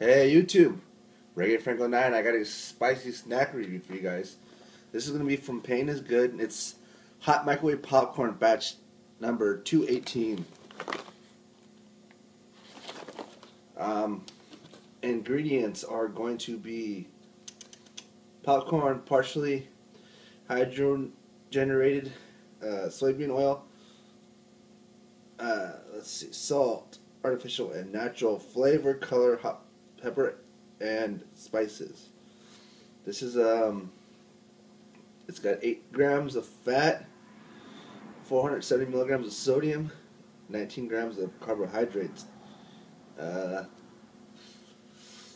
Hey YouTube, Reggaefrank 09. I got a spicy snack review for you guys. This is going to be from Pain is Good. It's hot microwave popcorn batch number 218. Ingredients are going to be popcorn, partially hydrogenated soybean oil, salt, artificial and natural flavor, color, hot pepper, and spices. This is it's got 8 grams of fat, 470 milligrams of sodium, 19 grams of carbohydrates.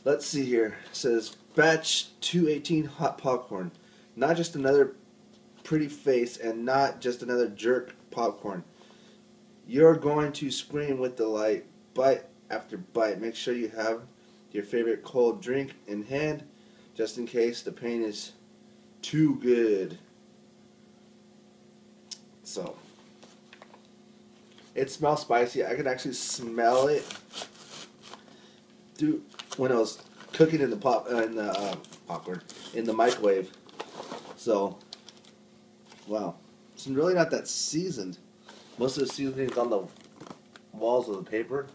Let's see here. It says batch 218 hot popcorn. Not just another pretty face and not just another jerk popcorn. You're going to scream with delight bite after bite. Make sure you have your favorite cold drink in hand just in case the pain is too good. So, it smells spicy. I can actually smell it through when I was cooking in the popcorn in the microwave. So, wow, it's really not that seasoned. Most of the seasoning's on the walls of the paper.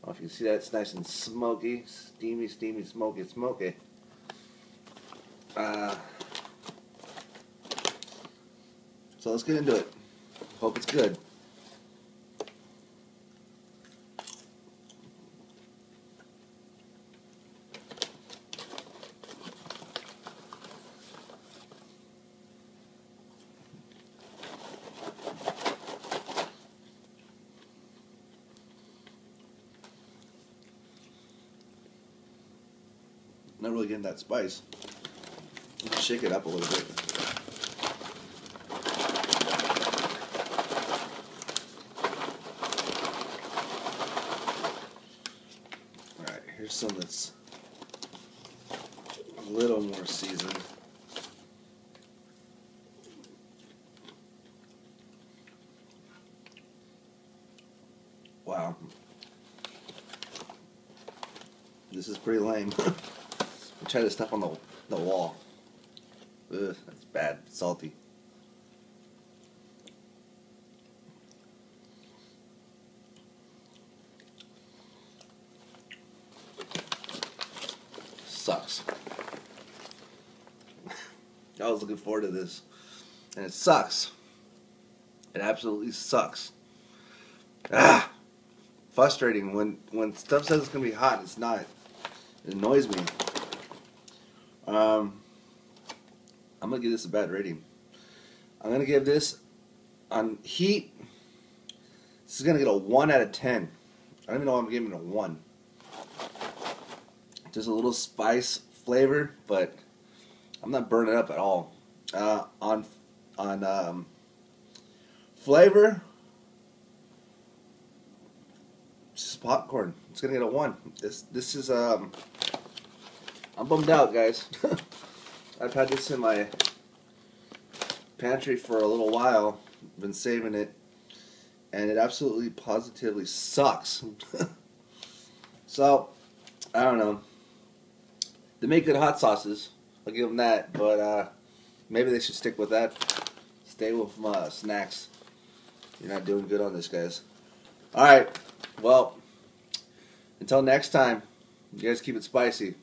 I don't know if you can see that. It's nice and smoky, steamy, smoky. So let's get into it. Hope it's good. Not really getting that spice. Let's shake it up a little bit. Alright, here's some that's a little more seasoned. Wow. This is pretty lame. Try this stuff on the wall. Ugh, that's bad. Salty. Sucks. I was looking forward to this, and it sucks. It absolutely sucks. Ah, frustrating when stuff says it's gonna be hot. It's not. It annoys me. I'm gonna give this a bad rating. I'm gonna give this on heat. This is gonna get a 1 out of 10. I don't even know why I'm giving it a 1. Just a little spice flavor, but I'm not burning up at all. On flavor, just popcorn. It's gonna get a 1. This is I'm bummed out, guys. I've had this in my pantry for a little while. Been saving it, and it absolutely positively sucks. So, I don't know. They make good hot sauces. I'll give them that, but maybe they should stick with that. Stay with snacks. You're not doing good on this, guys. Alright, well, until next time, you guys keep it spicy.